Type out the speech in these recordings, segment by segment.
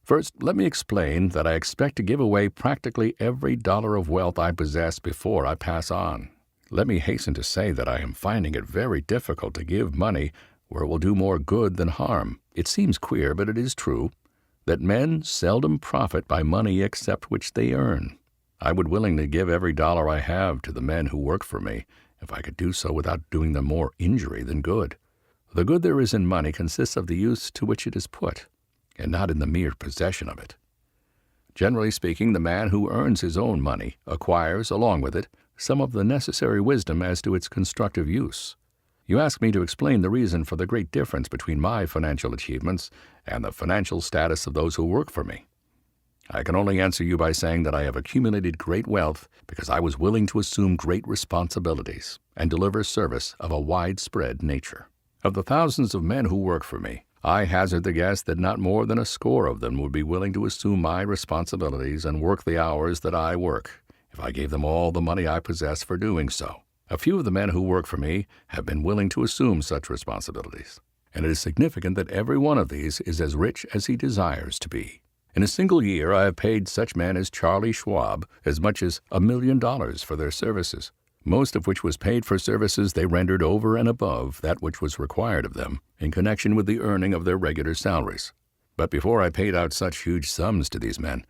First, let me explain that I expect to give away practically every dollar of wealth I possess before I pass on. Let me hasten to say that I am finding it very difficult to give money where it will do more good than harm. It seems queer, but it is true, that men seldom profit by money except which they earn. I would willingly give every dollar I have to the men who work for me, if I could do so without doing them more injury than good. The good there is in money consists of the use to which it is put, and not in the mere possession of it. Generally speaking, the man who earns his own money acquires, along with it, some of the necessary wisdom as to its constructive use. You ask me to explain the reason for the great difference between my financial achievements and the financial status of those who work for me. I can only answer you by saying that I have accumulated great wealth because I was willing to assume great responsibilities and deliver service of a widespread nature. Of the thousands of men who work for me, I hazard the guess that not more than a score of them would be willing to assume my responsibilities and work the hours that I work, if I gave them all the money I possess for doing so. A few of the men who work for me have been willing to assume such responsibilities, and it is significant that every one of these is as rich as he desires to be. In a single year, I have paid such men as Charlie Schwab as much as $1 million for their services, most of which was paid for services they rendered over and above that which was required of them in connection with the earning of their regular salaries. But before I paid out such huge sums to these men,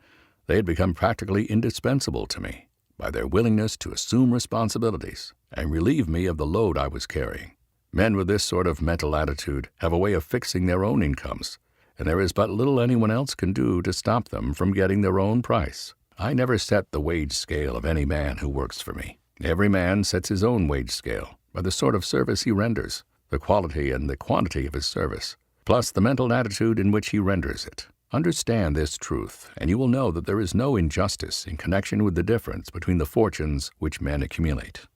they had become practically indispensable to me by their willingness to assume responsibilities and relieve me of the load I was carrying. Men with this sort of mental attitude have a way of fixing their own incomes, and there is but little anyone else can do to stop them from getting their own price. I never set the wage scale of any man who works for me. Every man sets his own wage scale by the sort of service he renders, the quality and the quantity of his service, plus the mental attitude in which he renders it. Understand this truth, and you will know that there is no injustice in connection with the difference between the fortunes which men accumulate.